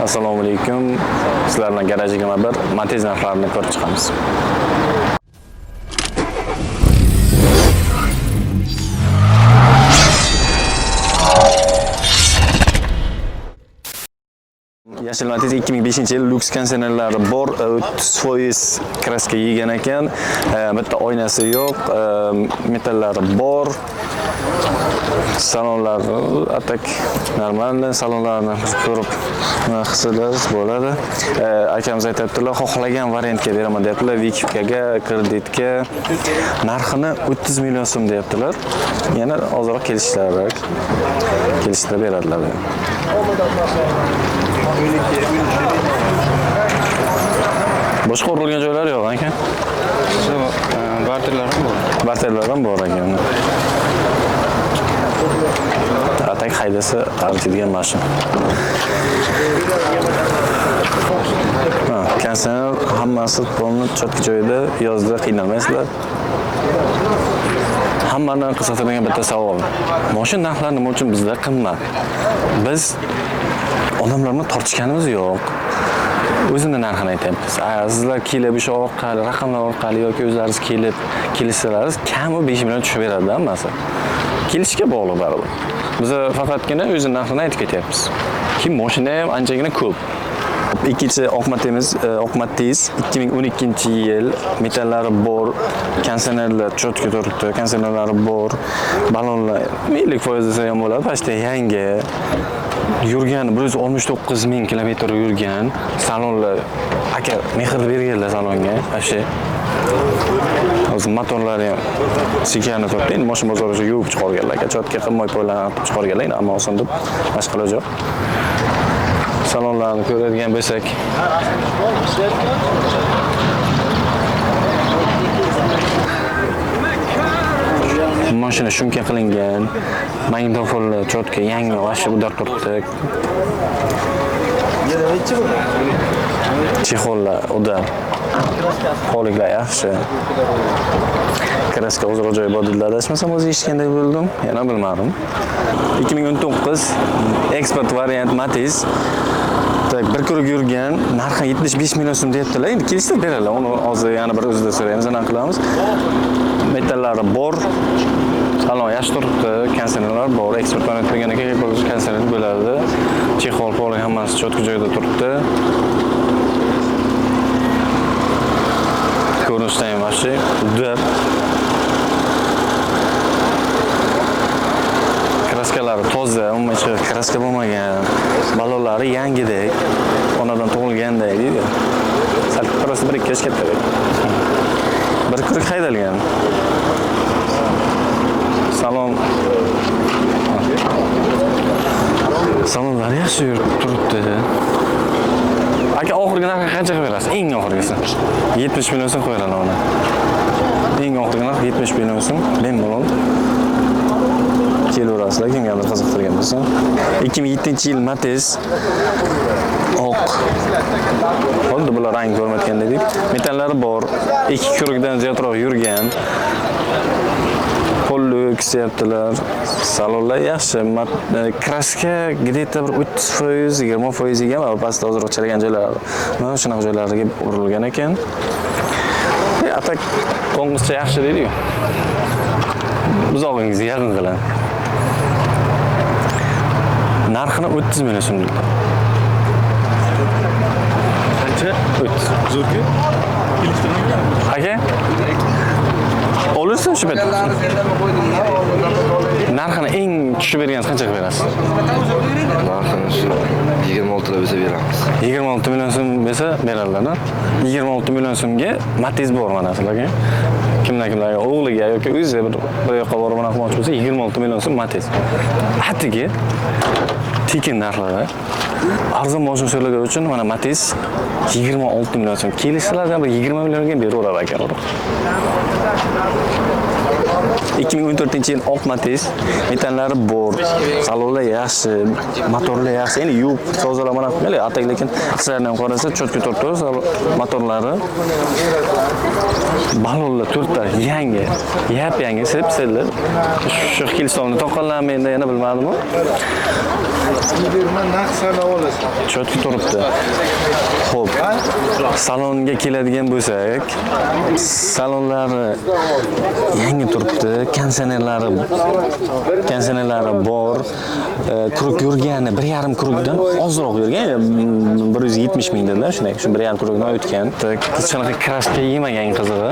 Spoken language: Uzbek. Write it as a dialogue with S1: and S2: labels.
S1: Assalomu alaykum. Sizlar bilan garaj 21 Matiz narxlarini ko'rib chiqamiz. Yashil Matiz 2005-yil Lux kondisionerlari bor, 30% kraska yegan ekan. Bitta oynasi yo'q, metallari bor. Salonlar atak normal, salonlarni ko'rib hissalaringiz bo'ladi. Akamiz aytibdilar, xohlagan variantga beraman deyaptilar, Vikivkaga, kreditga. Narxini 30 million so'm deyaptilar. Yana ozroq kelishtirib beradilar. Boshqa urilgan joylari yo'q ekan. Barterlar ham bor ekan. Atak haydasa archiydigan mashina. Kondisioner hammasi to'liq chotki joyida, yozda qiynalmaysizlar. Hammadan qiziqtirgan bitta savol. Mashina narxlari nima uchun bizda qimmat? Biz odamlarni tortishganimiz yo'q. O'zini narxini aytamiz. Sizlar kelib o'sha orqali, raqamlar orqali yoki o'zlaringiz kelishsalaringiz kami 5 million tushib beradi hammasi. Kelishga bog'liq baribir. Biz faqatgina o'zini narxini aytib ketyapmiz. Kim mashina ham anchagina ko'p. Ikkinchi Oqmatiz 2012-yil, metallari bor, kondisionerlar chotki turibdi, kondisionerlari bor, balonlar 50% desa ham bo'ladi, pastda yangi. Yurgan 169 ming kilometr yurgan salonlar, aka mehr berganlar salonga, ashe. O'zi motorlari ham sikarni turibdi. Endi mashina bozoriga yuvib chiqarganlar, aka chotga qilmay poylanib chiqarganlar, ammo oson deb boshqa iloji yo'q. Salonlarni ko'radigan bo'lsak, mashina shumka qilingan, magnitofonlar chotka yangi vashib udar turibdi. Chexollar udar. Qo'liklar yaxshi. Kraska o'zaro joyi bor dedilar, adashmasam o'zi eshitgandek bo'ldim, yana bilmadim. 2019 eksport variant Matiz. Bir ko'rib yurgan, narxi 75 million so'm deyaptilar. Endi kelishtirib beradilar. Uni hozir yana bir o'zida so'raymiz, aniq qilamiz. Metallari bor. Salon yaxshi turibdi, kondisionerlar bor. Eksport variant bo'lgandan keyin kondisioner bo'ladi. Chexol polik hammasi chotki joyida turibdi. Ko'rinishdan ham yaxshi. Udar. Kraskalari toza, umuman kraska bo'lmagan. Balonlari yangidek, onadan tug'ilgandek deydi. Sal qarasa 1-2 yosh kattadek. Bir kurik haydalgan. Salonlar yaxshi yurib turibdi. Aka oxirgi narxi qanchaga berasiz? Eng oxirgisi 70 million so'm qo'yiladi ona. Eng oxirgi narx 70 million so'm. Bemalol kelaverasizlar, kimgadir qiziqtirgan bo'lsa. 2007-yil Matiz oq. Xuddi bular rang ko'rmayotgan dedik. Metallari bor, 2 kurukdan ziyodroq yurgan. Qo'llik deyaptilar. Salonlar yaxshi. Kraska где-то 30%, 20% yegan va pastda ozroq chalagan joylar. Mana shunaqa joylarga urilgan ekan. Atak qo'ng'izcha yaxshi deydi-ku. Buzog'ingizni yaqin qiling. Narxini 30 million so'm deydi. Qancha? 30. Zo'rku? Aka? Olursa shu bet. Narxini eng tushib bergansiz qanchaga berasiz?
S2: Narxini 26 da bo'lsa beramiz.
S1: 26 million so'm bo'lsa beradilar-da. 26 million so'mga Matiz bor mana sizlarga. Kimlarga o'g'liga yoki o'zi bir yoqqa borib qilmoqchi bo'lsa 26 million so'm Matiz. Atigi tekin narxlari. Arzon mashina so'ragan uchun mana Matiz 26 million so'm. Kelishsalardan bir 20 millionga beraveradi ekan. 2014-yil oq Matiz, metallari bor, salonlar yaxshi, motorlar yaxshi. Endi yuvib tozalamalar qilgan, atak lekin sizlarni ham qarasa chotki turibdi, motorlari. Balonlar 4 ta yangi, yap-yangi sepsillar. Shu kilsonni toqqanlarmi endi yana bilmadim. Chotki turibdi. Xo'p. Salonga keladigan bo'lsak, salonlari yangi turibdi, konditsionerlari bor. Kuruk yurgani 1,5 kurukdan ozroq yurgan, 170 ming dedilar, shunday. Shu 1,5 kurukdan o'tgan. Hech qanaqa kraska yemagan qizig'i.